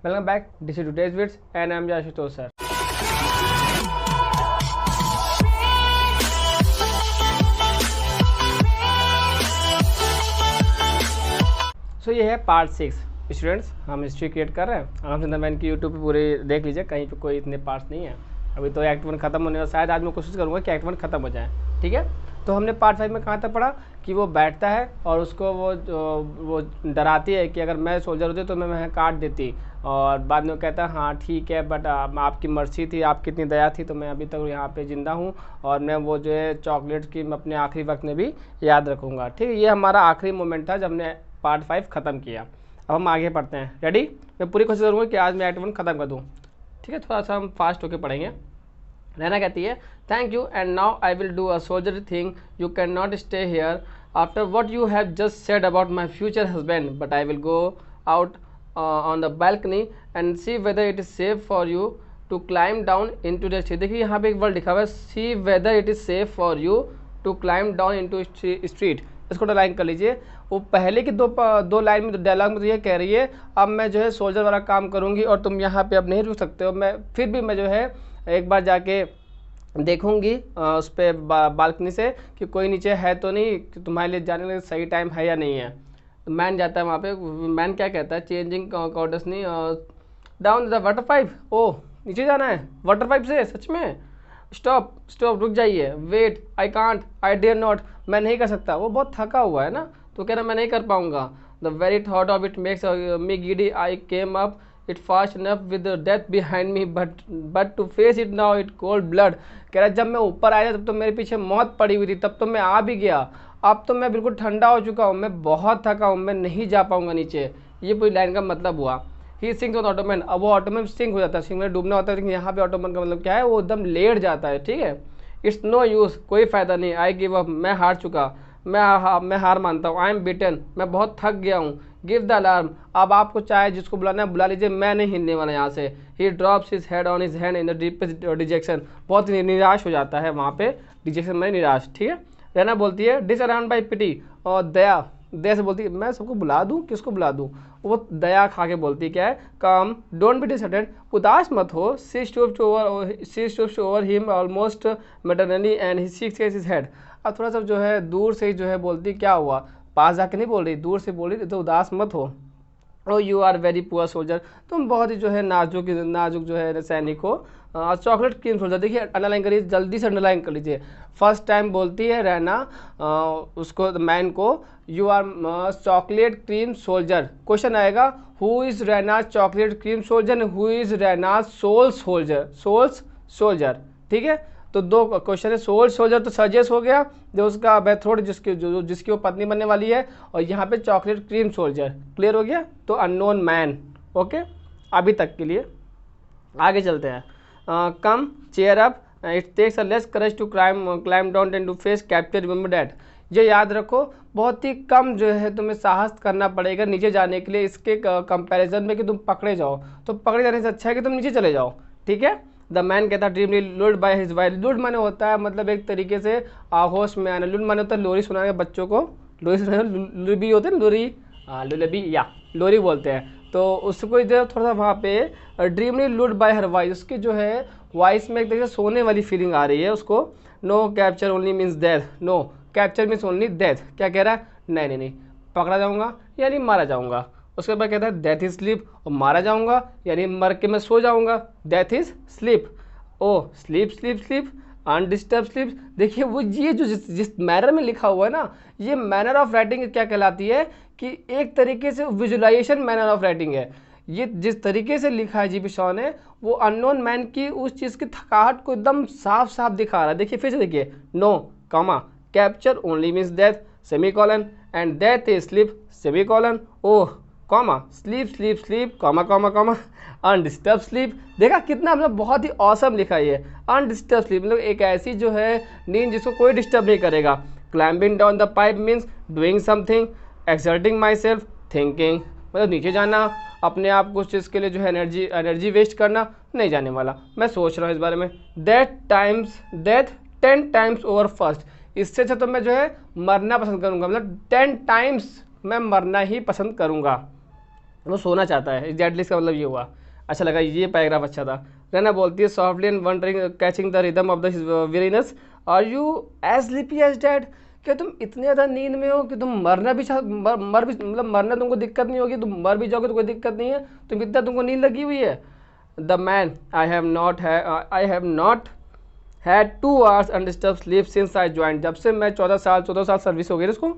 Welcome back, this is today's vids and I am Ashutosh sir. So ये है part 6 students, हम history create कर रहे हैं। हम चंद्रमैन की यूट्यूब पे पूरे देख लीजिए, कहीं पे कोई इतने पार्ट्स नहीं है। अभी तो एक्ट 1 खत्म होने और शायद आज मैं कोशिश करूँगा कि एक्ट 1 खत्म हो जाए, ठीक है। तो हमने पार्ट 5 में कहाँ तक पढ़ा कि वो बैठता है और उसको वो डराती है कि अगर मैं सोल्जर होती तो मैं काट देती, और बाद में वो कहता है हाँ ठीक है बट आपकी मर्जी थी, आपकी इतनी दया थी तो मैं अभी तक यहाँ पे ज़िंदा हूँ, और मैं वो जो है चॉकलेट की मैं अपने आखिरी वक्त में भी याद रखूँगा, ठीक है। ये हमारा आखिरी मोमेंट था जब हमने पार्ट 5 ख़त्म किया। अब हम आगे पढ़ते हैं, रेडी। मैं पूरी कोशिश करूँगा कि आज मैं एक्ट 1 ख़त्म कर दूँ, ठीक है। थोड़ा सा हम फास्ट होकर पढ़ेंगे। रहना कहती है thank you and now I will do a soldier thing, you can not stay here after what you have just said about my future husband, but I will go out on the balcony and see whether it is safe for you to climb down into the street. देखिए यहाँ पे एक word लिखा हुआ है, see whether it is safe for you to climb down into street. इसको line कर लीजिए। वो पहले की दो लाइन में डायलॉग में तो ये कह रही है अब मैं जो है सोल्जर वाला काम करूँगी और तुम यहाँ पे अब नहीं रुक सकते हो, मैं फिर भी मैं जो है एक बार जाके देखूंगी उस पर बालकनी से कि कोई नीचे है तो नहीं, कि तुम्हारे लिए जाने का सही टाइम है या नहीं है। मैन जाता है वहाँ पे। मैन क्या कहता है, चेंजिंग कॉर्डस नहीं डाउन द वाटर पाइप। ओ नीचे जाना है वाटर पाइप से, सच में? स्टॉप स्टॉप, रुक जाइए। Wait I can't I dare not, मैं नहीं कर सकता। वो बहुत थका हुआ है ना, तो कह रहा मैं नहीं कर पाऊंगा। The very thought of it makes me giddy, I came up it fast enough with death behind me but to face it now it cold blood. कह रहा जब मैं ऊपर आया तब तो मेरे पीछे मौत पड़ी हुई थी, तब तो मैं आ भी गया, अब तो मैं बिल्कुल ठंडा हो चुका हूँ, मैं बहुत थका हूँ, मैं नहीं जा पाऊंगा नीचे। ये पूरी लाइन का मतलब हुआ। ही सिंक्स ऑन ऑटोमैन, अब वो ऑटोमैन सिंक हो जाता है, सिंक में डूबना होता है, लेकिन यहाँ पे ऑटोमैन का मतलब क्या है, वो एकदम लेट जाता है, ठीक है। इट्स नो यूज़, कोई फ़ायदा नहीं। आई गिव अप, मैं हार चुका, मैं हार मानता हूँ। आई एम बिटन, मैं बहुत थक गया हूँ। गिव द अलार्म, अब आपको चाहे जिसको बुलाना है बुला लीजिए, मैं नहीं हिलने वाला यहाँ से। ही drops his head on his hand in the deepest detection, बहुत निराश हो जाता है वहाँ पे, डिजेक्शन में निराश, ठीक है। रहना बोलती है डिस अराउंड बाई पिटी, और दया से बोलती है मैं सबको बुला दूँ, किसको बुला दूँ? वो दया खा के बोलती क्या है, कम डोंट बी डिसअर्टेंड, उदास मत हो। She stoops over him almost मैटरनली and he shakes his head. अब थोड़ा सा जो है दूर से ही जो है बोलती क्या हुआ, पास जाके नहीं बोल रही, दूर से बोल रही, तो उदास मत हो। Oh you are very poor soldier, तुम बहुत ही जो है नाजुक जो है सैनिक हो। चॉकलेट क्रीम सोल्जर, देखिए अंडरलाइन करिए, जल्दी से अंडरलाइन कर लीजिए। फर्स्ट टाइम बोलती है रहना उसको मैन को, you are chocolate cream soldier. Question आएगा who is Raina chocolate cream soldier, who is Raina souls soldier, ठीक है। तो दो क्वेश्चन है, सोल सोल्जर तो सर्जियस हो गया जो उसका बेथ्रोड जिसकी वो पत्नी बनने वाली है, और यहाँ पे चॉकलेट क्रीम सोल्जर, क्लियर हो गया। तो अननोन मैन, ओके अभी तक के लिए। आगे चलते हैं। Come cheer up, it takes a less courage to climb down and to face capture, remember that. ये याद रखो, बहुत ही कम जो है तुम्हें साहस करना पड़ेगा नीचे जाने के लिए, इसके कंपैरिजन में कि तुम पकड़े जाओ, तो पकड़े जाने से अच्छा है कि तुम नीचे चले जाओ, ठीक है। द मैन कहता ड्रीमली लुल्ड बाय हिज वाइफ, लुल्ड माने होता है मतलब एक तरीके से आहोश में आना, लुल्ड माने होता है लोरी सुनाने बच्चों को, लोरी सुनाने लुबी होते हैं, लोरी लुलबी या लोरी बोलते हैं। तो उसको जो थोड़ा सा वहाँ पे ड्रीमली लुल्ड बाय हर वाइफ, उसकी जो है वॉइस में एक तरीके से सोने वाली फीलिंग आ रही है उसको। No capture only means death, no capture means only death. क्या कह रहा है, नहीं पकड़ा जाऊँगा यानी मारा जाऊँगा। उसके बाद कहता है डेथ इज स्लीप, और मारा जाऊंगा यानी मर के मैं सो जाऊंगा, death is sleep. Oh sleep undisturb sleep. देखिए वो ये जो जिस मैनर में लिखा हुआ है ना, ये मैनर ऑफ राइटिंग क्या कहलाती है कि एक तरीके से विजुअलाइजेशन मैनर ऑफ राइटिंग है। ये जिस तरीके से लिखा है जी.पी. शॉ ने, वो अननोन मैन की उस चीज़ की थकावट को एकदम साफ साफ दिखा रहा है। देखिए फिर से देखिए, no comma capture only means death semicolon and death is sleep semicolon, oh comma sleep comma undisturb sleep. देखा कितना मतलब बहुत ही औसम लिखा है ये, अनडिस्टर्ब स्लीप मतलब एक ऐसी जो है नींद जिसको कोई डिस्टर्ब नहीं करेगा। Climbing down the pipe means doing something, exerting my self, thinking मतलब नीचे जाना, अपने आप को उस चीज़ के लिए जो है एनर्जी वेस्ट करना, नहीं जाने वाला, मैं सोच रहा हूँ इस बारे में। डेथ 10 टाइम्स ओवर फर्स्ट, इससे अच्छा तो मैं जो है मरना पसंद करूँगा, मतलब 10 टाइम्स मैं मरना ही पसंद करूँगा। वो सोना चाहता है, एग्जैक्टली इसका मतलब ये हुआ। अच्छा लगा, ये पैराग्राफ अच्छा था। रैना बोलती है softly and wondering catching the rhythm of the weariness, are you as sleepy as dad? क्या तुम इतने ज़्यादा नींद में हो कि तुम मरना भी मर भी मतलब मरना तुमको दिक्कत नहीं होगी, तुम मर भी जाओगे तो कोई दिक्कत नहीं है, तुम इतना तुमको नींद लगी हुई है। The man, I have not had 2 hours undisturb sleep since I join. जब से मैं 14 साल सर्विस हो गई इसको,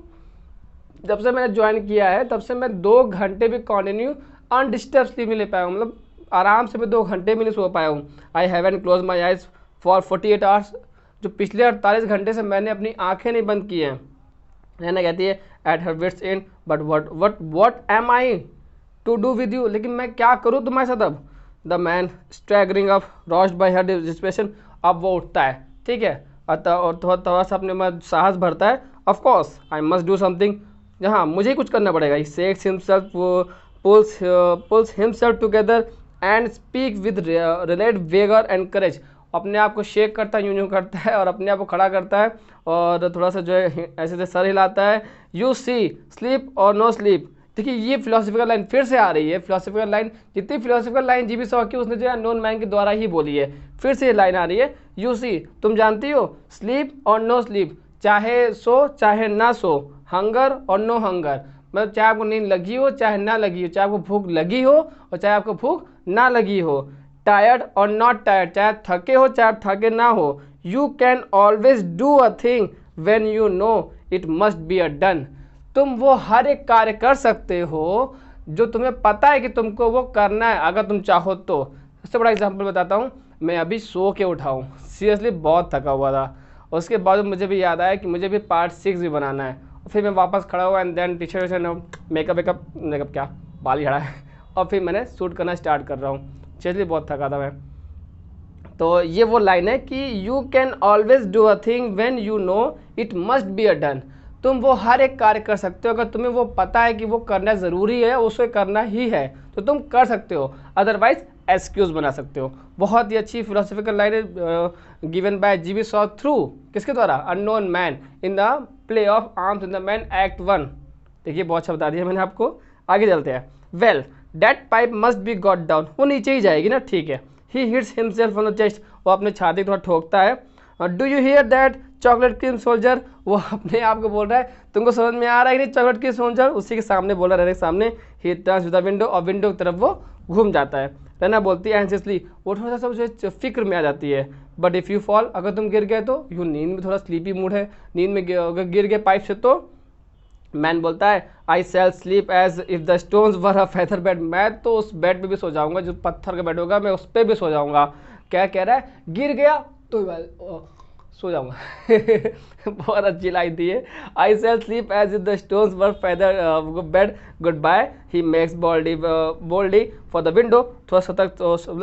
जब से मैंने ज्वाइन किया है तब से मैं 2 घंटे भी कॉन्टिन्यू अनडिस्टर्ब स्लीप नहीं ले पाया हूँ, मतलब आराम से मैं 2 घंटे भी नहीं सो पाया हूँ। I haven't close my eyes for 48 hours। जो पिछले 48 घंटे से मैंने अपनी आंखें नहीं बंद की हैं। रैना कहती है at her wits end, but what am I to do with you? लेकिन मैं क्या करूँ तुम्हारे साथ अब? The man staggering up roused by her desperation. अब वो उठता है, ठीक है, और थोड़ा सा अपने में साहस भरता है। Of course I must do something, जहाँ मुझे ही कुछ करना पड़ेगा। He shakes himself, pulls himself together and speak with rallied vigour and courage. अपने आप को शेक करता है, यूं करता है और अपने आप को खड़ा करता है और थोड़ा सा जो है ऐसे सर हिलाता है। यू सी स्लीप और नो स्लीप। देखिए ये फिलोसफिकल लाइन फिर से आ रही है। फिलोसफिकल लाइन, जितनी फिलोसफिकल लाइन जीबी सॉ की उसने जो है अननोन मैन के द्वारा ही बोली है, फिर से ये लाइन आ रही है। यू सी, तुम जानती हो, स्लीप और नो स्लीप, चाहे सो चाहे ना सो, हंगर और नो हंगर, मतलब चाहे आपको नींद लगी हो चाहे ना लगी हो, चाहे आपको भूख लगी हो और चाहे आपको भूख ना लगी हो, टायर्ड और नॉट टायर्ड, चाहे थके हो चाहे थके ना हो, you can always do a thing when you know it must be a done. तुम वो हर एक कार्य कर सकते हो जो तुम्हें पता है कि तुमको वो करना है अगर तुम चाहो तो। सबसे बड़ा एग्जांपल बताता हूँ, मैं अभी सो के उठा हूँ, सीरियसली बहुत थका हुआ था। उसके बाद मुझे भी याद आया कि मुझे भी पार्ट 6 भी बनाना है। फिर मैं वापस खड़ा हुआ and then T shirt makeup क्या बाल ही खड़ा है और फिर मैंने शूट करना स्टार्ट कर रहा हूँ। सीरियसली बहुत थका था मैं। तो ये वो लाइन है कि you can always do a thing when you know it must be a done. तुम वो हर एक कार्य कर सकते हो अगर तुम्हें वो पता है कि वो करना ज़रूरी है, उसे करना ही है तो तुम कर सकते हो, अदरवाइज एक्सक्यूज़ बना सकते हो। बहुत ही अच्छी फिलोसफिकल लाइन है given by GB saw through, किसके द्वारा? Unknown man in the play of arms in the man act 1। देखिए बहुत अच्छा बता दिया मैंने आपको। आगे चलते हैं। Well that pipe must be got down, वो नीचे ही जाएगी ना, ठीक है। He hits himself on the chest, वो अपने छाती थोड़ा ठोकता है। Do you here that chocolate cream soldier, वो अपने आप को बोल रहा है, तुमको समझ में आ रहा है कि नहीं चॉकलेट क्रीम सोल्जर? उसी के सामने बोल रहा है सामने। He turns to the window, और विंडो की तरफ वो घूम जाता है। रैना बोलती है एंसियसली, वो थोड़ा सा जो फिक्र में आ जाती है। बट इफ़ यू फॉल, अगर तुम गिर गए तो? यू नींद में थोड़ा स्लीपी मूड है, नींद में अगर गिर गए पाइप से तो? मैन बोलता है I shall sleep as if the stones were a feather bed, मैं तो उस बेड पे भी सो जाऊंगा, जो पत्थर का बेड होगा मैं उस पर भी सो जाऊंगा। क्या कह रहा है? गिर गया तो सो जाऊंगा बहुत अच्छी लाइन थी ये। I shall sleep as if the stones were feather bed, goodbye. He makes boldly for the window, थोड़ा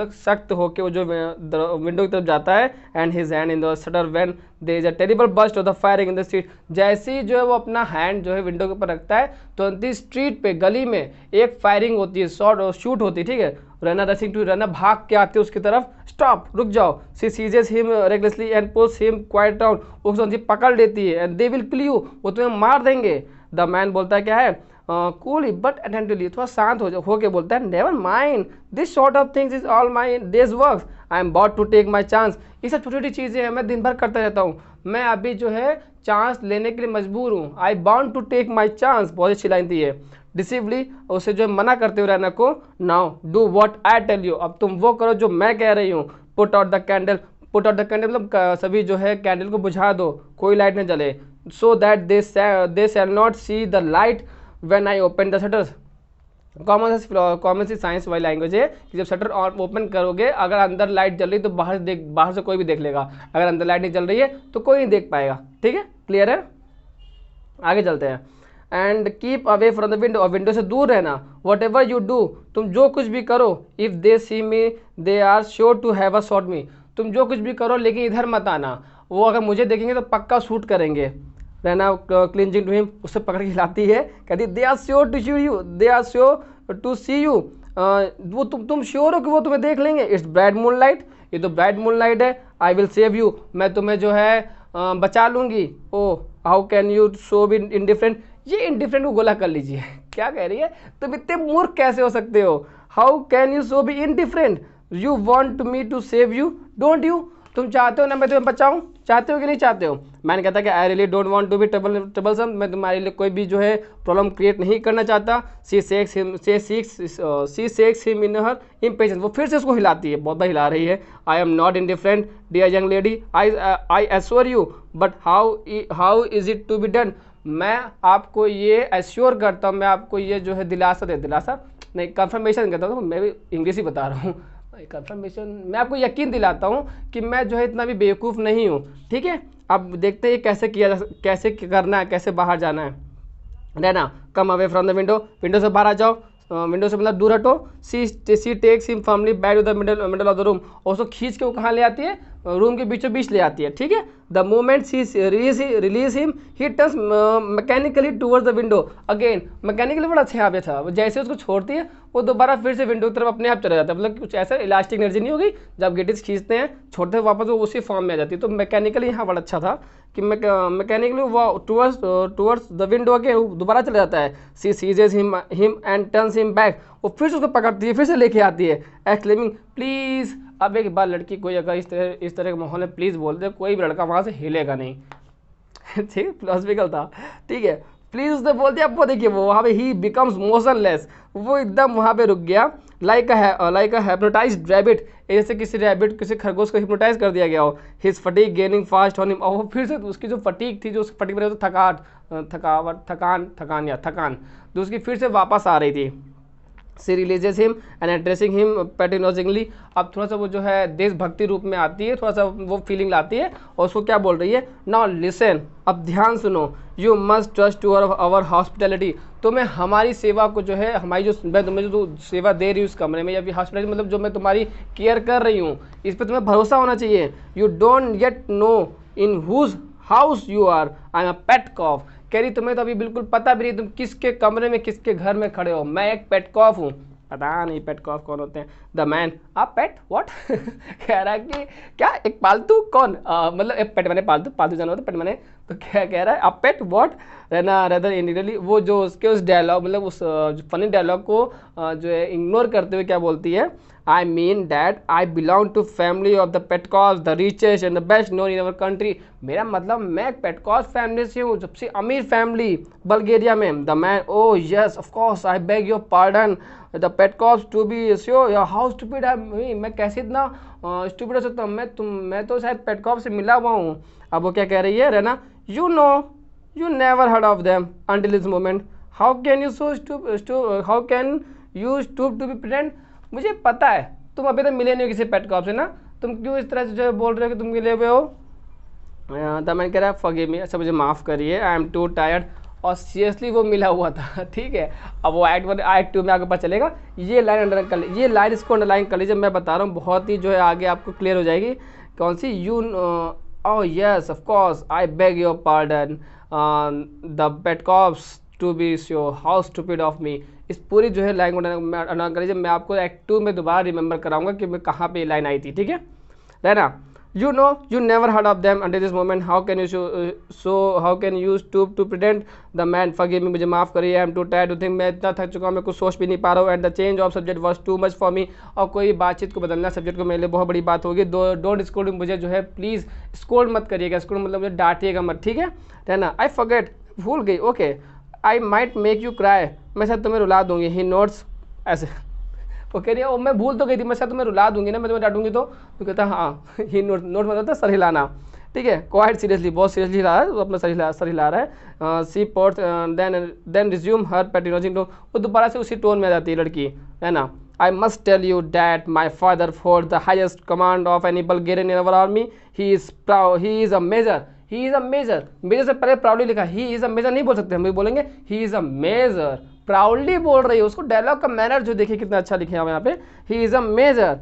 सख्त होकर वो जो विंडो की तरफ जाता है। And his hand in the shutter when there is a terrible burst of the firing in the street, जैसे ही जो है वो अपना हैंड जो है विंडो के ऊपर रखता है तो स्ट्रीट पे, गली में एक फायरिंग होती है, शूट होती है, ठीक है। रैना रसिंग टू, रैना भाग के आते उसकी तरफ। स्टॉप, रुक जाओ। She seizes him recklessly and pulls him quite down, उसको पकड़ लेती है। And they will kill you, वो तुम्हें मार देंगे। द मैन बोलता है क्या है? कूल बट अटेंटिवली, थोड़ा शांत हो के बोलता है, never mind this sort of things is all my days work, I am about to take my chance. ये सब छोटी छोटी चीज़ें हैं, मैं दिन भर करता रहता हूँ, मैं अभी जो है चांस लेने के लिए मजबूर हूँ। I bound to take my chance, बहुत अच्छी लाइन थी ये। डिसिवली, उसे जो मना करते हुए रहना को, now do what I tell you, अब तुम वो करो जो मैं कह रही हूँ। Put out the candle, put out the candle मतलब सभी जो है कैंडल को बुझा दो, कोई लाइट न जले। So that they shall not see the light when I open the shutters. Common सी साइंस वाली लैंग्वेज है कि जब शटर ओपन करोगे, अगर अंदर लाइट जल रही तो बाहर से कोई भी देख लेगा, अगर अंदर लाइट नहीं जल रही है तो कोई नहीं देख पाएगा। ठीक है, क्लियर है? आगे चलते हैं। And keep away from the window, और विंडो से दूर रहना। वट एवर यू डू, तुम जो कुछ भी करो, if they see me they are sure to have a shot me, तुम जो कुछ भी करो लेकिन इधर मत आना, वो अगर मुझे देखेंगे तो पक्का शूट करेंगे। रहना क्लिंजिंग टू हिम, उससे पकड़ के हिलाती है, कहती they are sure to see you, they are sure to see you, वो तुम श्योर हो कि वो तुम्हें देख लेंगे? इट्स ब्राइट मून लाइट, ये तो ब्राइट मून लाइट है। आई विल सेव यू, मैं तुम्हें जो है बचा लूँगी। Oh how can you so be indifferent, ये इनडिफरेंट को गोला कर लीजिए, क्या कह रही है, तुम इतने मूर्ख कैसे हो सकते हो, how can you so be indifferent, you want me to save you don't you, तुम चाहते हो ना मैं तुम्हें बचाऊं, चाहते हो कि नहीं चाहते हो। मैंने कहता कि I really don't want to be troublesome, मैं तुम्हारे लिए कोई भी जो है प्रॉब्लम क्रिएट नहीं करना चाहता। She shakes him in her impatience, वो फिर से उसको हिलाती है, बहुत बार हिला रही है। I am not indifferent dear young lady, I assure you, but how is it to be done, मैं आपको ये एश्योर करता हूँ, मैं आपको ये जो है दिलासा नहीं कंफर्मेशन करता हूँ, मैं भी इंग्लिश ही बता रहा हूँ, कंफर्मेशन, मैं आपको यकीन दिलाता हूँ कि मैं जो है इतना भी बेवकूफ़ नहीं हूँ। ठीक है, अब देखते हैं कैसे कैसे करना है, कैसे बाहर जाना है। रहना, come away from the window, window से बाहर आ जाओ, विंडो से मतलब दूर हटो। She takes him firmly back to the middle of the room, और उसको खींच के वो कहाँ ले आती है, रूम के बीचों बीच ले आती है। ठीक है, the moment she release him he turns mechanically towards the window again, mechanically बड़ा अच्छा यहाँ था, जैसे उसको छोड़ती है वो दोबारा फिर से विंडो की तरफ अपने आप चला जाता है, मतलब कुछ ऐसा इलास्टिक एनर्जी नहीं होगी, जब गेटिस खींचते हैं छोड़ते हैं वापस वो उसी फॉर्म में आ जाती है। तो मैकेनिकली यहाँ बड़ा अच्छा था कि मैकेनिकली वो टूवर्ड्स द विंडो अगेन दोबारा चला जाता है। She seizes him and turns him back, वो फिर से उसको पकड़ती है, फिर से लेके आती है, एक्सक्लेमिंग प्लीज़। अब एक बार लड़की कोई अगर इस तरह के माहौल में प्लीज़ बोल दे, कोई भी लड़का वहाँ से हिलेगा नहीं। ठीक, फिलोसफिकल था। ठीक है, प्लीज़ उसने बोल दिया, अब वो देखिए वो वहाँ पे ही बिकम्स मोशनलेस, वो एकदम वहाँ पे रुक गया, लाइक अ हिप्नोटाइज्ड रैबिट, जैसे किसी रैबिट किसी खरगोश को हिप्नोटाइज कर दिया गया हो। His fatigue gaining fast on him, और वो फिर से उसकी जो फटीग थी, जो उसकी फटीग बने थकान जो उसकी फिर से वापस आ रही थी। She releases him and addressing him patronisingly, अब थोड़ा सा वो जो है देशभक्ति रूप में आती है, थोड़ा सा वो फीलिंग लाती है, और उसको क्या बोल रही है, नाउ लिसन, अब ध्यान सुनो, you must trust to our hospitality, तुम्हें हमारी सेवा को जो है, हमारी जो मैं तुम्हें जो सेवा दे रही हूँ इस कमरे में, या फिर हॉस्पिटैलिटी मतलब जो मैं तुम्हारी केयर कर रही हूँ, इस पर तुम्हें भरोसा होना चाहिए। You don't yet know in whose house you are, I am a Petkoff, कह रही तुम्हें तो अभी बिल्कुल पता भी नहीं तुम किसके कमरे में किसके घर में खड़े हो, मैं एक पेट कॉफ हूँ। पता नहीं पेट कॉफ कौन होते हैं। द मैन, आप पेट व्हाट कह रहा है कि क्या एक पालतू कौन, मतलब एक पेट मैंने पालतू जानवर, तो पेट मैंने, तो क्या कह रहा है, आप पेट व्हाट, रहना रेदर इनडियली, वो जो उसके उस डायलॉग मतलब उस फनी डायलॉग को जो है इग्नोर करते हुए क्या बोलती है, I mean that I belong to family of the Petkovs, the richest and the best known in our country. मेरा मतलब मैं पेटकॉस फैमिली से हूँ, सबसे अमीर फैमिली बल्गेरिया में। The man, oh yes of course I beg your pardon the Petkoffs to be sure, how stupid I, मैं कैसे इतना स्टूपिड हो सकता हूँ, मैं तो शायद पेटकॉस से मिला हुआ हूँ। अब वो क्या कह रही है, Raina, you know you never heard of them until this moment, how can you stoop to be pretend, मुझे पता है तुम अभी तक मिले नहीं हो किसी पेट कॉप से ना, तुम क्यों इस तरह से जो बोल रहे हो कि तुम मिले हुए हो। तो मैंने कह रहा है फॉरगिव मी, अच्छा मुझे माफ़ करिए, आई एम टू टायर्ड, और सीरियसली वो मिला हुआ था। ठीक है, अब वो एक्ट 2 में आगे पता चलेगा। ये लाइन अंडरलाइन कर लीजिए, ये लाइन इसको अंडरलाइन कर लीजिए, मैं बता रहा हूँ बहुत ही जो है आगे आपको क्लियर हो जाएगी। कौन सी, you oh yes of course I beg your pardon the Petkoffs to be sure how stupid of me. इस पूरी जो है लाइन को अंडरलाइन कर लीजिए, मैं आपको एक्ट 2 में दोबारा रिमेंबर कराऊंगा कि मैं कहाँ पे लाइन आई थी। ठीक है, Raina, you know you never heard of them until this moment, how can you stoop to pretend. The man, forgive me, मुझे माफ़ करिए, I am too tired to think, मैं इतना थक चुका हूँ, मैं कुछ सोच भी नहीं पा रहा हूँ, and the change of subject was too much for me, और कोई बातचीत को बदलना सब्जेक्ट को मेरे लिए बहुत बड़ी बात होगी। डोंट स्कोल्ड, मुझे जो है प्लीज़ स्कोल्ड मत करिएगा, स्कोल्ड मतलब मुझे डांटिएगा मत। ठीक है, रहना, आई फॉरगेट, भूल गई, okay, I might make you cry, मैं शायद तुम्हें रुला दूंगी। ही नोट्स, ऐसे वो कह रही है, मैं भूल तो गई थी, मैं शायद तुम्हें रुला दूंगी ना, मैं तुम्हें डांटूंगी तो कहता हाँ। ही नोट मतलब था सर हिलाना। ठीक है, क्वाइट सीरियसली, बहुत सीरियसली हिला रहा है, वो अपना सर हिला रहा है। सी पोर्ट देन रिज्यूम हर पैट्रोनाइजिंग टोन, वो दोबारा से उसी टोन में आ जाती है लड़की, है ना। I must tell you that my father for the highest command of any Bulgarian in our army, he is a major, he is a major, major से पहले प्राउडली लिखा, ही इज़ अ मेजर नहीं बोल सकते, हम भी बोलेंगे he is a major, proudly बोल रही है, उसको डायलॉग का मैनर जो देखिए कितना अच्छा लिखे हैं यहाँ पे, he is a major.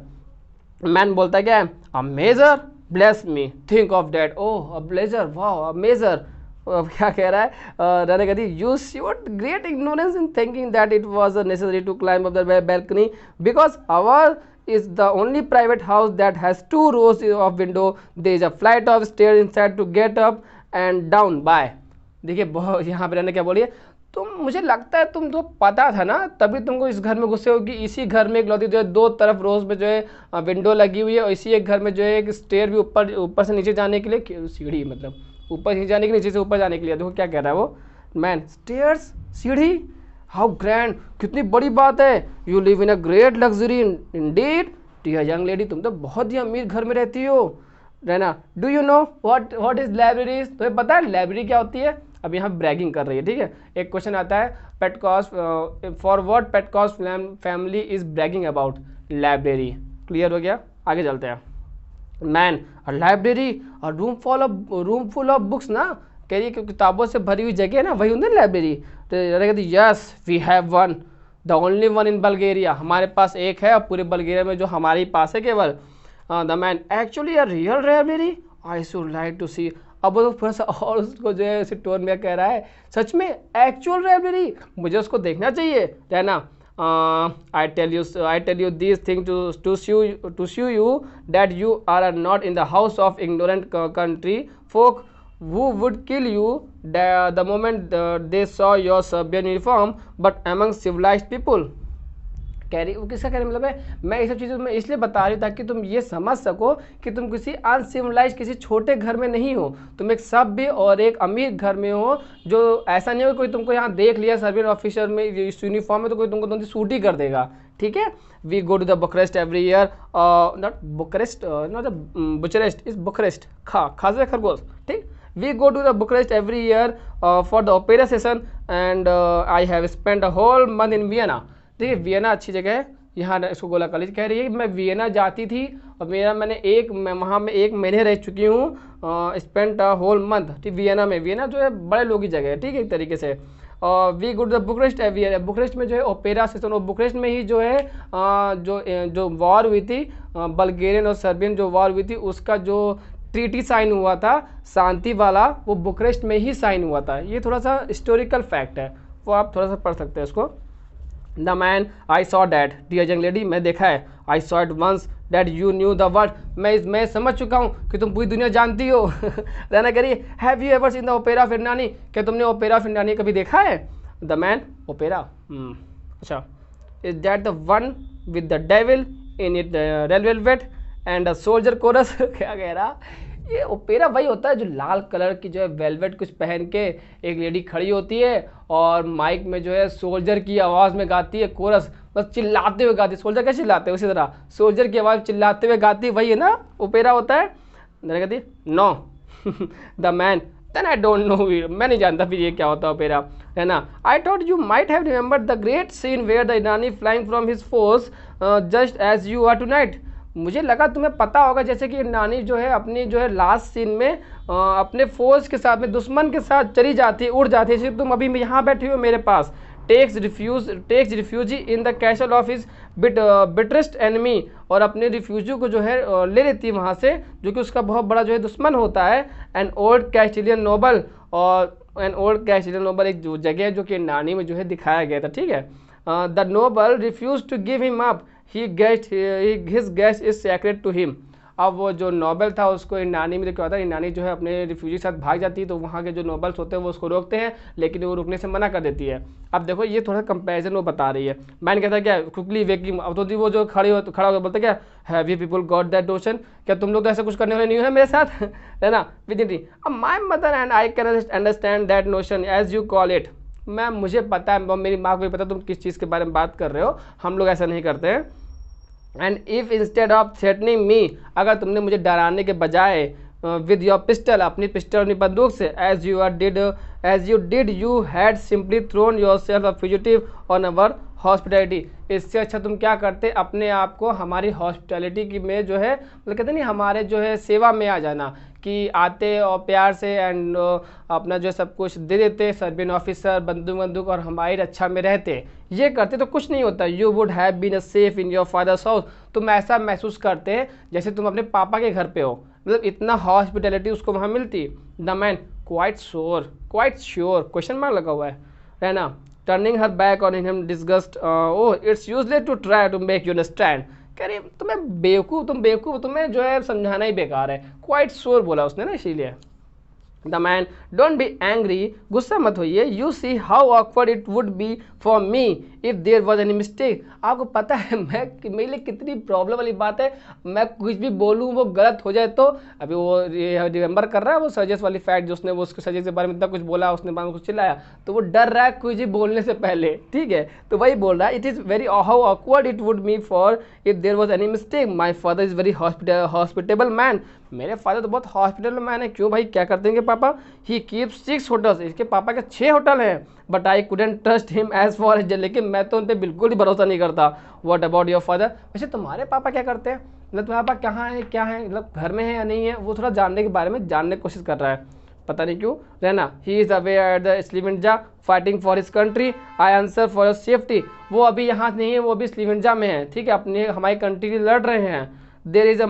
Man बोलता है क्या है, a major, bless me, think of that, oh a blazer, वाह अ मेजर। अब क्या कह रहा है, रहने कहती, you showed great ignorance in thinking that it was necessary to climb up the balcony because our is the only private house that has 2 rows of window, there is a flight of stairs inside to get up and down by। देखिए बहुत यहाँ पे रहने क्या बोलिए, तुम, मुझे लगता है तुम तो पता था ना, तभी तुमको इस घर में घुसे होगी। इसी घर में एक लौती जो है 2 तरफ रोज में जो है विंडो लगी हुई है, और इसी एक घर में जो है एक स्टेयर भी ऊपर से नीचे जाने के लिए, सीढ़ी मतलब ऊपर से नीचे जाने के लिए, नीचे से ऊपर जाने के लिए। देखो क्या कह रहा है वो मैन, स्टेयर्स, सीढ़ी, हाउ ग्रैंड, कितनी बड़ी बात है। You live in a great luxury indeed dear young lady, तुम तो बहुत ही अमीर घर में रहती हो रहना। Do you know what is library, तुम्हें पता है लाइब्रेरी क्या होती है। अब यहाँ ब्रैगिंग कर रही है, ठीक है। एक क्वेश्चन आता है, Petkoffs for what Petkoffs family is bragging about, library. Clear हो गया, आगे चलते हैं। Man, library, room full of books ना, कह रही है कि किताबों से भरी हुई जगह है ना, वही होती है लाइब्रेरी। तो कहती yes we have one, the only one in Bulgaria, हमारे पास एक है पूरे बल्गेरिया में जो हमारे पास है केवल। The man, actually a real library, I should like to see. अब वो थोड़ा सा और उसको जो है उसी टोन में कह रहा है, सच में एक्चुअल लाइब्रेरी, मुझे उसको देखना चाहिए रहना। I tell you these things to show you that you are not in the house of ignorant country folk who would kill you the moment they saw your Serbian uniform, but among civilized people। कह रही, वो किसका कहने मतलब है, मैं ये सब चीज़ें मैं इसलिए बता रही हूँ ताकि तुम ये समझ सको कि तुम किसी अनसिविलाइज किसी छोटे घर में नहीं हो, तुम एक सभ्य और एक अमीर घर में हो। जो ऐसा नहीं हो कोई तुमको यहाँ देख लिया सर्बियन ऑफिसर में इस यूनिफॉर्म में तो कोई तुमको तुमसे सूट ही कर देगा, ठीक है। We go to the Bucharest every year, not Bucharest, not Bucharest, is Bucharest, खासे खरगोश, ठीक। We go to the Bucharest every year for the opera session and I have spent a whole month in Vienna। देखिए Vienna अच्छी जगह है, यहाँ इसको गोला कॉलेज कह रही है कि मैं वियना जाती थी और मैं वहाँ में 1 महीने रह चुकी हूँ, स्पेंड अ होल मंथ, ठीक। वियना जो है बड़े लोग की जगह है, ठीक है, एक तरीके से। और we good the Bucharest every year, Bucharest में जो है ओपेरा सेशन, और बुकरेस्ट में ही जो है जो वॉर हुई थी बल्गेरियन और सर्बियन जो वॉर हुई थी उसका जो ट्रीटी साइन हुआ था शांति वाला, वो बुकरेस्ट में ही साइन हुआ था। ये थोड़ा सा हिस्टोरिकल फैक्ट है, वो आप थोड़ा सा पढ़ सकते हैं इसको। The man, I saw that dear young lady, मैं देखा है, I saw it once that you knew the word, मैं समझ चुका हूँ कि तुम पूरी दुनिया जानती हो। रहना करिए, have you ever seen the opera of Ernani, क्या तुमने ओपेरा ऑफ इरनानी कभी देखा है। द मैन, ओपेरा, अच्छा, is that the one with the devil in it red velvet and a soldier chorus. क्या कह रहा, ये ओपेरा वही होता है जो लाल कलर की जो है वेलवेट कुछ पहन के एक लेडी खड़ी होती है और माइक में जो है सोल्जर की आवाज़ में गाती है कोरस, बस चिल्लाते हुए गाती है। सोल्जर कैसे चिल्लाते हैं उसी तरह सोल्जर की आवाज़ चिल्लाते हुए गाती, वही है ना ओपेरा होता है। कहती no. The man, then I don't know, मैं नहीं जानता फिर ये क्या होता है ओपेरा, है ना। I thought you might have remembered the great scene where the Ernani flying from his force just as you are tonight, मुझे लगा तुम्हें पता होगा जैसे कि नानी जो है अपनी जो है लास्ट सीन में अपने फोर्स के साथ में दुश्मन के साथ चली जाती है, उड़ जाती है, तुम अभी यहाँ बैठे हो मेरे पास। Takes refugee in the castle of his bitterest enemy, और अपने रिफ्यूजी को जो है ले लेती है वहाँ से, जो कि उसका बहुत बड़ा जो है दुश्मन होता है। एन ओल्ड कैस्टिलियन नोबल, और एन ओल्ड कैस्टिलियन नोबल एक जो जगह है जो कि नानी में जो है दिखाया गया था, ठीक है। The noble refuse to give him up, his guest is sacred to him। अब वो जो नोबल था उसको नानी में क्या होता है, नानी जो है अपने रिफ्यूजी के साथ भाग जाती है, तो वहाँ के जो नोबल्स होते हैं वो उसको रोकते हैं, लेकिन वो रुकने से मना कर देती है। अब देखो ये थोड़ा कंपैरिजन वो बता रही है। मैंने कहता क्या क्विकली वेकिंग, अब तो वो जो खड़ा होकर बोलते क्या, have you people got that notion, क्या तुम लोग तो ऐसा कुछ करने वाले नहीं है मेरे साथ, है ना। विदिन अब my mother and I can understand that notion as you call it, ma'am मुझे पता है, मेरी माँ को भी पता तुम किस चीज़ के बारे में बात कर रहे हो, हम लोग ऐसा नहीं करते हैं। And if instead of threatening me, अगर तुमने मुझे डराने के बजाय विद योर पिस्टल, अपनी पिस्टल अपनी बंदूक से, as you did you had simply thrown yourself a fugitive on our hospitality, इससे अच्छा तुम क्या करते अपने आप को हमारी हॉस्पिटैलिटी की में जो है मतलब कहते नहीं हमारे जो है सेवा में आ जाना, कि आते और प्यार से एंड अपना जो सब कुछ दे देते सर्बियन ऑफिसर बंदूक और हमारी रक्षा में रहते, ये करते तो कुछ नहीं होता। You would have been safe in your father's house, तुम ऐसा महसूस करते जैसे तुम अपने पापा के घर पे हो, मतलब इतना हॉस्पिटैलिटी उसको वहाँ मिलती। The man, quite sure question mark लगा हुआ है ना। Turning her back on him disgust, oh it's useless to try to make you understand, कह रही तुम बेवकूफ़, तुम्हें जो है समझाना ही बेकार है। क्वाइट श्योर बोला उसने ना, इसीलिए the man don't be angry, गुस्सा मत होइए, you see how awkward it would be for me if there was any mistake. आपको पता है मेरे लिए कितनी प्रॉब्लम वाली बात है, मैं कुछ भी बोलूँ वो गलत हो जाए तो। अभी वो रिमेंबर कर रहा है वो सर्जिस वाली फैक्ट जो उसने वो उसके सर्जिस के बारे में इतना कुछ बोला, उसने बाद में कुछ चिल्लाया, तो वो डर रहा है कुछ भी बोलने से पहले, ठीक है। तो वही बोल रहा है, it is very how awkward it would me for if there was any mistake, my father is very hospitable man, मेरे फादर तो बहुत हॉस्पिटल मैन है। क्यों भाई, क्या करते हैं पापा? ही कीप्स 6 होटल्स, इसके पापा के 6 होटल हैं। But I couldn't trust him as far as, लेकिन मैं तो उन पर बिल्कुल ही भरोसा नहीं करता। व्हाट अबाउट योर फादर, वैसे तुम्हारे पापा क्या करते हैं? मतलब तुम्हारे पापा कहाँ है, क्या है, मतलब घर में है या नहीं है, वो थोड़ा जानने के बारे में जानने की कोशिश कर रहा है, पता नहीं क्यों। रहना, he is away at the Slivenja fighting for his country, I answer for your safety, वो अभी यहाँ नहीं है, वो अभी स्लीवेंजा में है, ठीक है, अपने हमारी कंट्री के लिए लड़ रहे हैं। देर इज़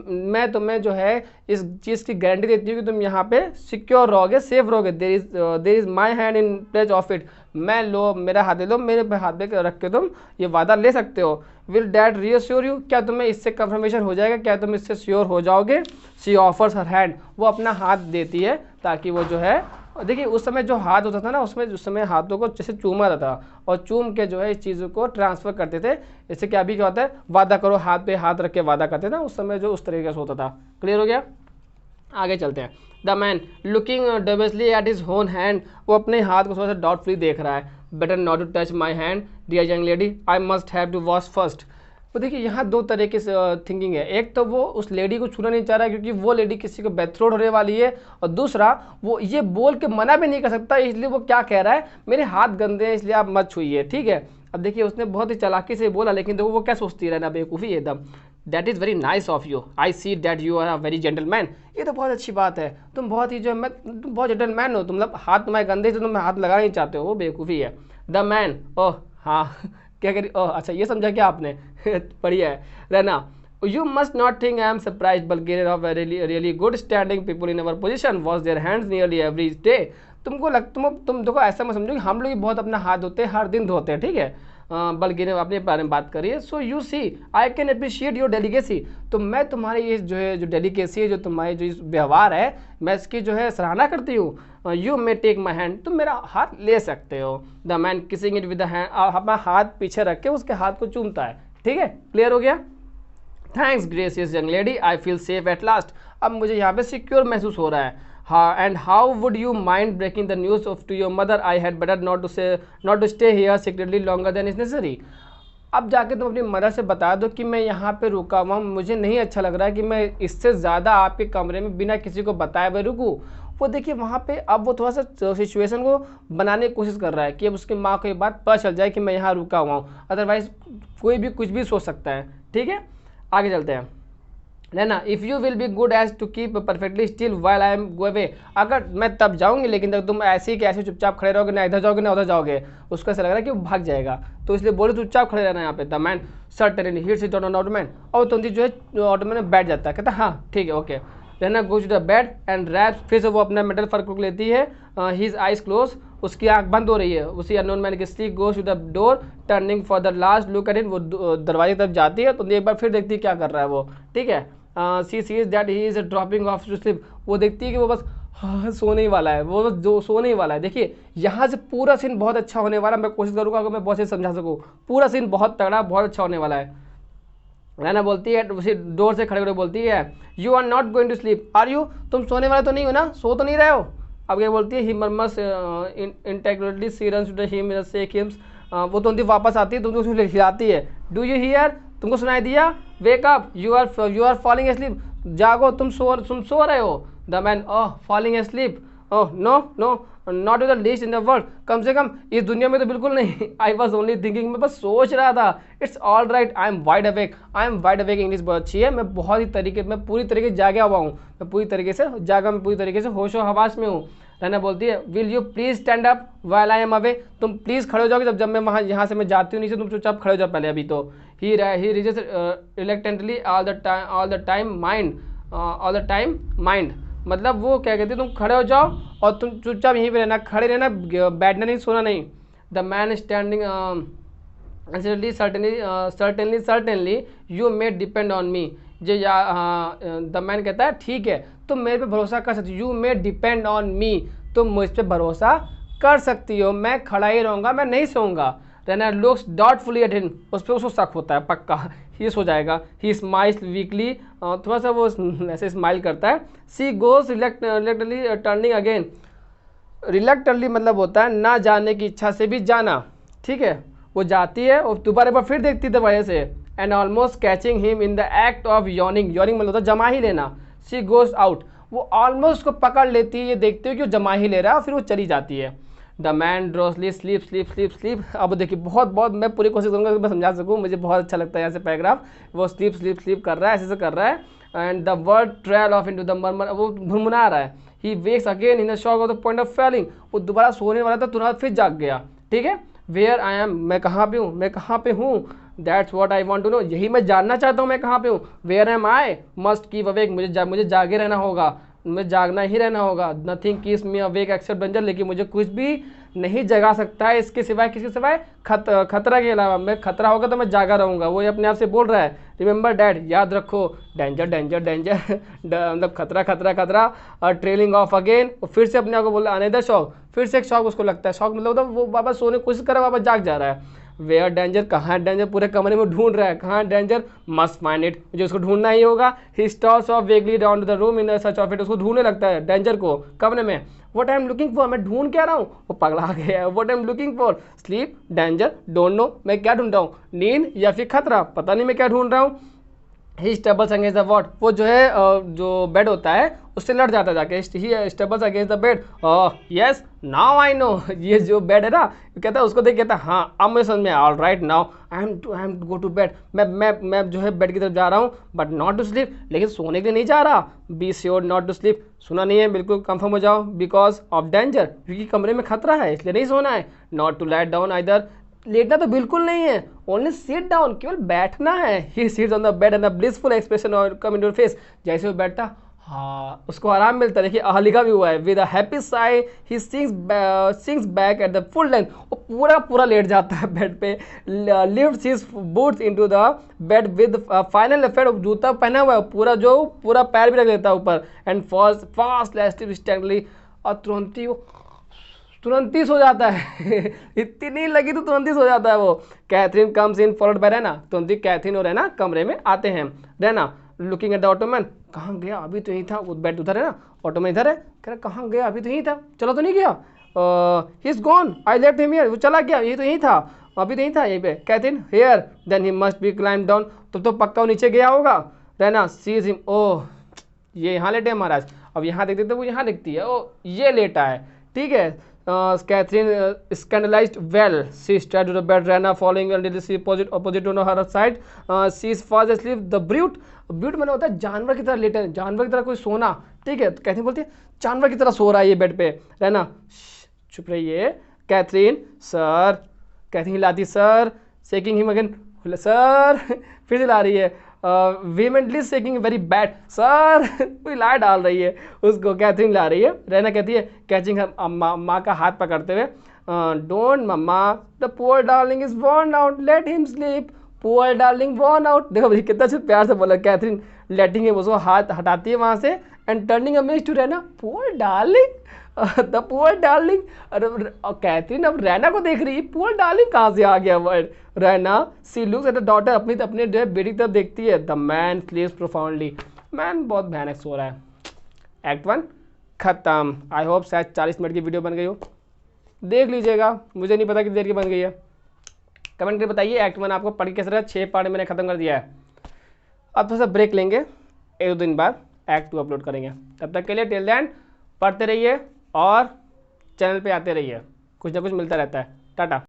मैं तुम्हें जो है इस चीज़ की गारंटी देती हूँ कि तुम यहाँ पे सिक्योर रहोगे, सेफ रहोगे। There is my hand in pledge of it, मैं लो मेरा हाथ दे दो, मेरे हाथ पे रख के तुम ये वादा ले सकते हो। विल डैट रीअश्योर यू, क्या तुम्हें इससे कंफर्मेशन हो जाएगा, क्या तुम इससे श्योर हो जाओगे? शी ऑफर्स हर हैंड, वो अपना हाथ देती है ताकि वो जो है, देखिए उस समय जो हाथ होता था ना, उसमें उस समय हाथों को जैसे चूमा जाता था और चूम के जो है इस चीज़ को ट्रांसफ़र करते थे। इससे क्या अभी क्या होता है, वादा करो, हाथ पे हाथ रख के वादा करते थे ना, उस समय जो उस तरीके से होता था। क्लियर हो गया? आगे चलते हैं। The man looking dubiously at his own hand, वो अपने हाथ को थोड़ा सा डाउटफुली देख रहा है। Better not to touch my hand dear young lady, I must have to wash first. तो देखिए यहाँ दो तरीके से थिंकिंग है, एक तो वो उस लेडी को छूना नहीं चाह रहा है क्योंकि वो लेडी किसी को बेथरोड होने वाली है, और दूसरा वो ये बोल के मना भी नहीं कर सकता, इसलिए वो क्या कह रहा है, मेरे हाथ गंदे हैं इसलिए आप मत छूइए, ठीक है। अब देखिए उसने बहुत ही चालाकी से बोला, लेकिन देखो वो क्या सोचती है ना, बेवकूफ़ी एकदम। That is very nice of you, I see that you are a very gentleman, ये तो बहुत अच्छी बात है, तुम बहुत ही जो है तुम बहुत जेंटलमैन हो, तुम मतलब हाथ तुम्हारे गंदे से तुम हाथ लगाना नहीं चाहते हो, वो बेवकूफ़ी है। द मैन, ओह हाँ क्या करी, ओह अच्छा ये समझा क्या आपने बढ़िया है। Raina, you must not think I am surprise, Bulgarian of really good standing people in our position wash their hands nearly every day. तुमको तुम देखो ऐसा मत समझो कि हम लोग भी बहुत अपना हाथ धोते हैं, हर दिन धोते हैं, ठीक है। बल्गेरियन अपने बारे में बात करिए। So you see I can appreciate your delicacy, तो मैं तुम्हारी ये जो है जो डेलीकेसी है, जो तुम्हारी जो व्यवहार है, मैं इसकी जो है सराहना करती हूँ। You may take my hand, तुम मेरा हाथ ले सकते हो। The man kissing it with the hand, अपना हाथ पीछे रख के उसके हाथ को चूमता है, ठीक है। क्लियर हो गया? Thanks gracious young lady, I feel safe at last, अब मुझे यहाँ पे सिक्योर महसूस हो रहा है। हाँ, and how would you mind breaking the news of to your mother, I had better not to stay here secretly longer than is necessary. अब जाके तुम अपनी मदर से बता दो कि मैं यहाँ पे रुका हुआ हूँ, मुझे नहीं अच्छा लग रहा है कि मैं इससे ज़्यादा आपके कमरे में बिना किसी को बताए हुए रुकूँ। वो देखिए वहाँ पे अब वो थोड़ा सा सिचुएशन को बनाने की कोशिश कर रहा है कि अब उसकी माँ को ये बात पता चल जाए कि मैं यहाँ रुका हुआ हूँ, अदरवाइज़ कोई भी कुछ भी सोच सकता है, ठीक है। आगे चलते हैं। लेना, if you will be good as to keep perfectly still while I am go away, अगर मैं तब जाऊंगी लेकिन तब तुम ऐसे ही कि ऐसे चुपचाप खड़े रहोगे, ना इधर जाओगे ना उधर जाओगे, उसको ऐसा लग रहा है कि वो भाग जाएगा, तो इसलिए बोले चुपचाप खड़े रहना यहाँ पे। The man certainly he sit on ottoman, और तुरंत जो है ऑटोमैन में बैठ जाता है, कहता हाँ ठीक है okay. Raina goes to the bed and wrap, फिर से वो अपना मेटल फर्क लेती है। हीज आइज क्लोज, उसकी आंख बंद हो रही है। उसी अननोन मैन की stick goes to the door turning for the last look at it, वो दरवाजे तरफ जाती है तो एक बार फिर देखती है क्या कर रहा है वो, ठीक है। She sees that he is dropping off to sleep, वो देखती है कि वो बस हाँ सोने ही वाला है, वो बस जो सोने ही वाला है। देखिए यहाँ से पूरा सीन बहुत अच्छा होने वाला है, मैं कोशिश करूँगा अगर मैं बहुत से समझा सकूँ, पूरा सीन बहुत तगड़ा बहुत अच्छा होने वाला है। रैना बोलती है, उसी डोर से खड़े खड़े बोलती है, you are not going to sleep are you, तुम सोने वाले तो नहीं हो ना, सो तो नहीं रहे हो। अब क्या बोलती है, he murmurs inarticulately she runs to the him shakes him, वो तो वापस आती है, तुम उसको हिलाती है। डू यू हियर, तुमको सुनाई दिया, wake up you are falling asleep, जागो तुम सो रहे हो। The man, oh falling asleep, oh no no not the least in the world, कम से कम इस दुनिया में तो बिल्कुल नहीं। आई वॉज ओनली थिंकिंग, मैं बस सोच रहा था। It's all right, I am wide awake, I am wide awake, English बहुत अच्छी है, मैं बहुत ही तरीके, मैं पूरी तरीके से जागा हुआ हूँ, मैं पूरी तरीके से जागा, मैं पूरी तरीके से होशो हवास में हूँ। रहना बोलती है, will you please stand up while I am away, तुम प्लीज़ खड़े हो जाओगे जब मैं वहाँ यहाँ से मैं जाती हूँ नीचे, तुम चुपचाप खड़े हो जाओ पहले अभी तो। He rises reluctantly all the time mind, मतलब वो क्या कहते हैं, तुम खड़े हो जाओ और तुम चुपचाप यहीं पे रहना, खड़े रहना, बैठना नहीं, सोना नहीं। The man standing certainly you may depend on me, जो द मैन कहता है ठीक है तुम मेरे पे भरोसा कर सकती हो, you may depend on me, तुम मुझ पे भरोसा कर सकती हो, मैं खड़ा ही रहूँगा, मैं नहीं सोऊंगा। Rena looks doubtfully at him, उस पर उसको शक होता है पक्का, ही सो जाएगा। ही स्माइल्स वीकली, थोड़ा सा वो ऐसे स्माइल करता है। सी गोज रिलेक्टली टर्निंग अगेन, रिलेक्टली मतलब होता है ना जाने की इच्छा से भी जाना, ठीक है। वो जाती है और दोबारा एक बार फिर देखती है दरवाजे से, and almost catching him in the act of yawning, yawning मतलब होता है जमा ही लेना। सी गोज आउट, वो ऑलमोस्ट उसको पकड़ लेती है, ये देखते हो कि वो जमा ही ले रहा है, और फिर वो चली जाती है। The man drowsily sleep sleep sleep sleep, अब देखिए बहुत मैं पूरी कोशिश करूँगा कि मैं समझा सकूँ, मुझे बहुत अच्छा लगता है यहाँ से पैराग्राफ। वो स्लीप स्लीप स्लीप कर रहा है, ऐसे कर रहा है, and the word trail of into the murmur, वो भुनभुना रहा है। He wakes again in the shock of the point of Fehling, वो दोबारा सोने वाला था, तुरंत फिर जाग गया, ठीक है। वेयर आई एम, मैं कहाँ पे हूँ, मैं कहाँ पे हूँ, that's what I want to know, यही मैं जानना चाहता हूँ मैं कहाँ पे हूँ। Where am I, must keep awake, मुझे जागे रहना होगा, मुझे जागना ही रहना होगा। Nothing keeps me awake except danger, लेकिन मुझे कुछ भी नहीं जगा सकता है इसके सिवाय, किसके सिवाय, खतरा के अलावा। मैं खतरा होगा तो मैं जागा रहूँगा, वो ये अपने आप से बोल रहा है। रिमेंबर डैड, याद रखो, डेंजर डेंजर डेंजर मतलब खतरा खतरा खतरा। और ट्रेलिंग ऑफ अगेन, फिर से अपने आप को बोल रहा है। अनदर शॉक, फिर से एक शॉक उसको लगता है, शॉक मतलब वो वापस सोने की कोशिश कर रहा है, वापस जाग जा रहा है। वेयर डेंजर, कहाँ है डेंजर, पूरे कमरे में ढूंढ रहा है, कहाँ है डेंजर, मस्ट फाइंड इट, मुझे उसको ढूंढना ही होगा। He stops off vaguely down to the room in search of it, उसको ढूंढने लगता है डेंजर को कमरे में। What I am looking for, मैं ढूंढ क्या रहा हूँ, वो पगला गया है। What I am looking for, sleep, danger, don't know, मैं क्या ढूंढ रहा हूँ, नींद या फिर खतरा, पता नहीं मैं क्या ढूंढ रहा हूँ। ही स्टेबल्स अगेंस्ट द वॉट, वो जो है जो बेड होता है उससे लड़ जाता है जाके। He stumbles against the bed, yes now I know, ये जो बेड है ना, कहता है उसको देख, कहता है हाँ अब मुझे समझ में, all right now I am to go to bed, मैं जो है बेड की तरफ जा रहा हूँ, बट नॉट टू स्लीप, लेकिन सोने के लिए नहीं जा रहा। Be sure not to sleep, सुना नहीं है, बिल्कुल कंफर्म हो जाओ। बिकॉज ऑफ डेंजर, क्योंकि कमरे में खतरा है इसलिए नहीं सोना है। Not to lie down either, लेटना तो बिल्कुल नहीं है, ओनली सिट डाउन, केवल बैठना है। He sits on the bed and the blissful expression और कम इन योर फेस, जैसे वो बैठता हाँ उसको आराम मिलता है। देखिए लिखा भी हुआ है, with a happy Sai he sinks back at the full length, वो पूरा लेट जाता है बेड पे। Lifts his boots into the bed with final effect, जूता पहना हुआ है पूरा पैर भी रख देता है ऊपर, एंड फॉल्स फास्ट स्टैंडली, और तुरंत ही सो जाता है इतनी लगी तो तुरंत ही सो जाता है वो। Catherine comes in followed by Raina, तुरंत ही कैथरीन और रैना कमरे में आते हैं। Raina looking at the ottoman, कहाँ गया, अभी तो यहीं था, वो बेड उधर है ना, ऑटोमैन इधर है, कह रहा कहाँ गया, अभी तो यहीं था, चला तो नहीं गया। He is gone, I left him here, वो चला गया, ये तो यहीं था, अभी तो यहीं था यहीं पे। Catherine here, then he must be climb down, तो पक्का वो नीचे गया होगा। रैना सीज हिम, ओह ये यहाँ लेटे हैं महाराज, अब यहाँ देखते तो वो यहाँ दिखती है, ओ ये लेटा है, ठीक है। Catherine scandalized well. She started to the bed, Rana following until she opposite on her side. She is fast asleep. The brute मैंने होता है जानवर की तरह लेटे, जानवर की तरह कोई सोना, ठीक है। तो कैथरीन बोलती है जानवर की तरह सो रहा है ये बेड पे। रहना चुप रहिए। कैथरीन सर, कैथरीन हिलाती, sir shaking him again, sir फिर हिला रही है। Vehemently shaking very bad, sir कोई ला डाल रही है उसको, कैथरीन ला रही है। रहना कहती है कैचिंग माँ का हाथ पकड़ते हुए, don't mamma, the poor darling is worn out, let him sleep, poor darling worn out. देखो भाई कितना अच्छे प्यार से बोला कैथरीन, लेटिंग हिम, उसको हाथ हटाती है वहाँ से, and turning amaze to Raina, poor darling, the poor darling. Catherine अब रैना को देख रही है, पुअर डार्लिंग कहाँ से आ गया word. Raina she looks at the daughter, अपने जो है बेटी की तरफ देखती है। The man sleeps profoundly, man बहुत भयानक सो रहा है। एक्ट 1 खत्म। आई होप शायद 40 मिनट की वीडियो बन गई हो, देख लीजिएगा, मुझे नहीं पता कितनी देर की बन गई है, कमेंट करके बताइए। एक्ट 1 आपको पढ़ के कैसे रहा, 6 पार्ट मैंने खत्म कर दिया है। अब थोड़ा सा ब्रेक लेंगे, 1-2 दिन बाद एक्ट 2 अपलोड करेंगे। तब तक के लिए टिल देन पढ़ते रहिए और चैनल पे आते रहिए, कुछ ना कुछ मिलता रहता है। टाटा।